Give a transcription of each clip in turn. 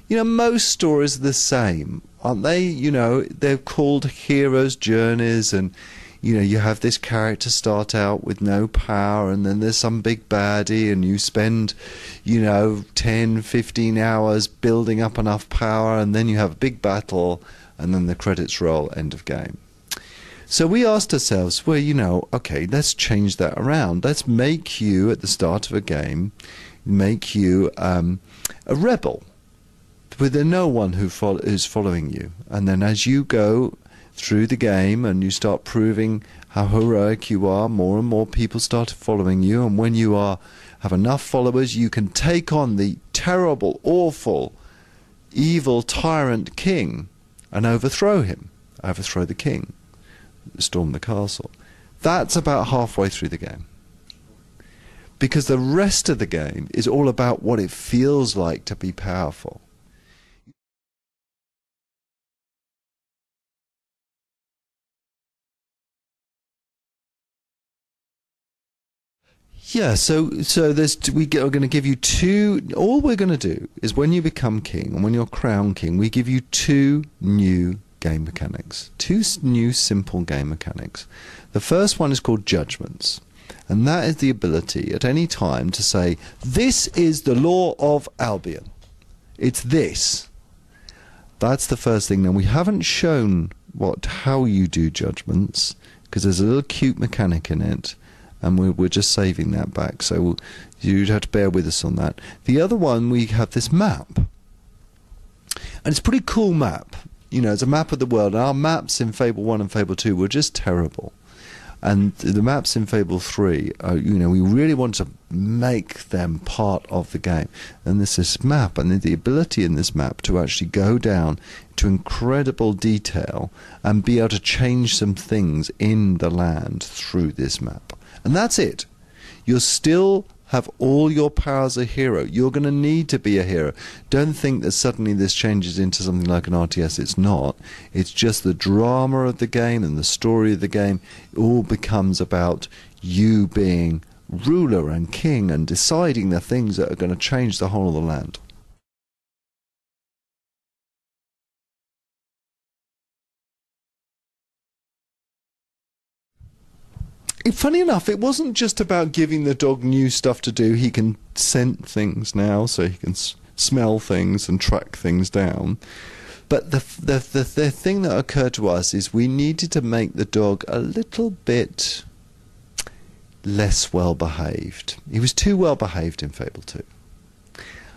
You know, most stories are the same, aren't they? You know, they're called heroes' journeys, and you know, you have this character start out with no power, and then there's some big baddie, and you spend, you know, 10, 15 hours building up enough power, and then you have a big battle, and then the credits roll, end of game. So we asked ourselves, well, you know, okay, let's change that around. Let's make you, at the start of a game, make you a rebel, with no one who's following you. And then as you go through the game and you start proving how heroic you are, more and more people start following you, and when you have enough followers, you can take on the terrible, awful, evil tyrant king and overthrow him, overthrow the king, storm the castle. That's about halfway through the game, because the rest of the game is all about what it feels like to be powerful. Yeah, so we are going to give you two. All we're going to do is, when you become king and when you're crowned king, we give you two new game mechanics, two new simple game mechanics. The first one is called judgments, and that is the ability at any time to say, "This is the law of Albion. It's this." That's the first thing. Now, we haven't shown how you do judgments, because there's a little cute mechanic in it, and we're just saving that back, so you'd have to bear with us on that. The other one, we have this map, and it's a pretty cool map. You know, it's a map of the world. Our maps in Fable 1 and Fable 2 were just terrible, and the maps in Fable 3, you know, we really want to make them part of the game. And there's this map, and the ability in this map to actually go down to incredible detail and be able to change some things in the land through this map. And that's it. You'll still have all your power as a hero. You're going to need to be a hero. Don't think that suddenly this changes into something like an RTS. It's not. It's just the drama of the game and the story of the game. It all becomes about you being ruler and king and deciding the things that are going to change the whole of the land. Funny enough, it wasn't just about giving the dog new stuff to do. He can scent things now, so he can smell things and track things down. But the thing that occurred to us is we needed to make the dog a little bit less well behaved. He was too well behaved in Fable 2.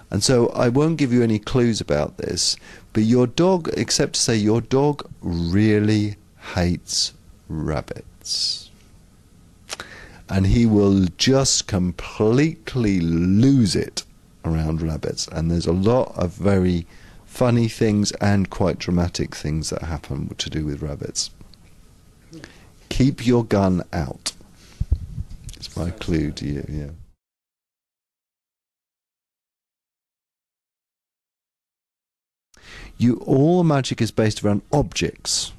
And so I won't give you any clues about this, but your dog, except to say your dog really hates rabbits. And he will just completely lose it around rabbits. And there's a lot of very funny things and quite dramatic things that happen to do with rabbits. Keep your gun out. It's my clue to you, yeah. All magic is based around objects.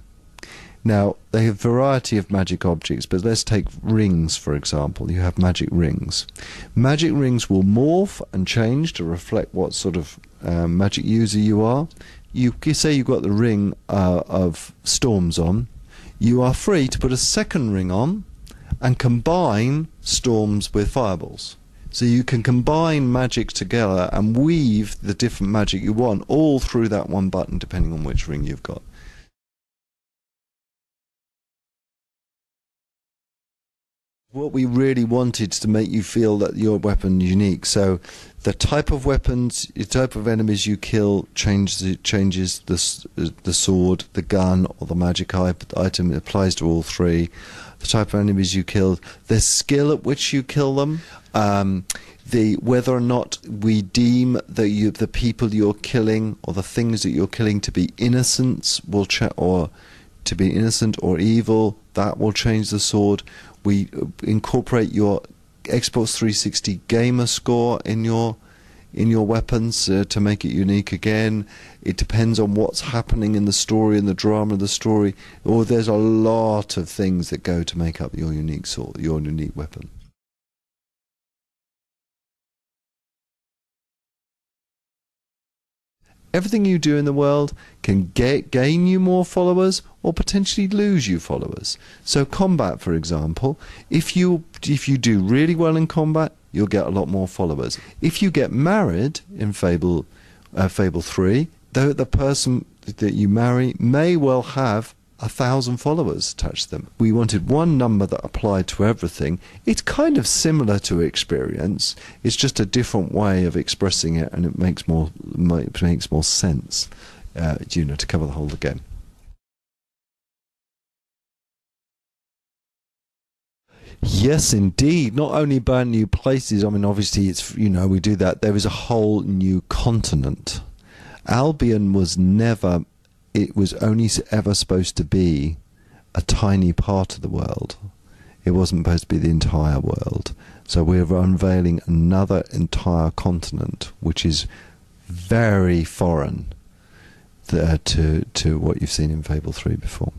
Now, they have a variety of magic objects, but let's take rings, for example. You have magic rings. Magic rings will morph and change to reflect what sort of magic user you are. You say you've got the ring of storms on. You are free to put a second ring on and combine storms with fireballs. So you can combine magic together and weave the different magic you want all through that one button, depending on which ring you've got. What we really wanted to make you feel that your weapon is unique. So the type of weapons, the type of enemies you kill changes the sword, the gun, or the magic item. It applies to all three. The type of enemies you kill, the skill at which you kill them, whether or not we deem the people you're killing or the things that you're killing to be innocents or to be innocent or evil, that will change the sword. We incorporate your Xbox 360 gamer score in your weapons to make it unique again. It depends on what's happening in the story and the drama of the story. Or there's a lot of things that go to make up your unique sword, your unique weapon. everything you do in the world can gain you more followers or potentially lose you followers. So combat, for example, if you do really well in combat, you'll get a lot more followers. If you get married in Fable 3, the person that you marry may well have 1,000 followers attached to them. We wanted one number that applied to everything. It's kind of similar to experience. It's just a different way of expressing it, and it makes more sense, to cover the whole of the game. Yes, indeed. Not only brand new places. I mean, obviously, it's we do that. There is a whole new continent. Albion was never. It was only ever supposed to be a tiny part of the world. It wasn't supposed to be the entire world. So we're unveiling another entire continent, which is very foreign to what you've seen in Fable 3 before.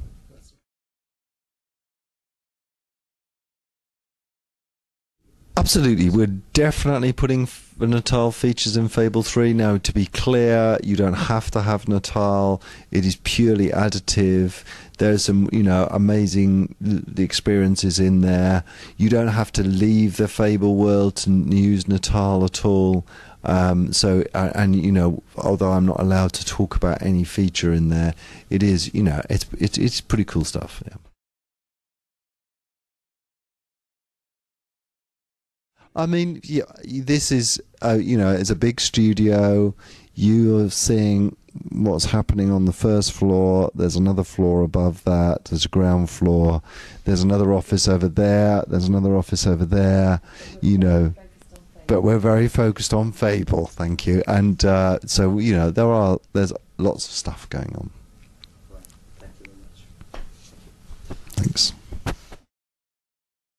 Absolutely, we're definitely putting Natal features in Fable 3. Now, to be clear, you don't have to have Natal. It is purely additive. There's some, amazing experiences in there. You don't have to leave the Fable world to use Natal at all. Although I'm not allowed to talk about any feature in there, it is, it's pretty cool stuff. Yeah. I mean, yeah, this is, it's a big studio. You're seeing what's happening on the first floor. There's another floor above that. There's a ground floor. There's another office over there. There's another office over there. But we're very focused on Fable. Thank you. And so there's lots of stuff going on. Right. Thank you very much. Thanks.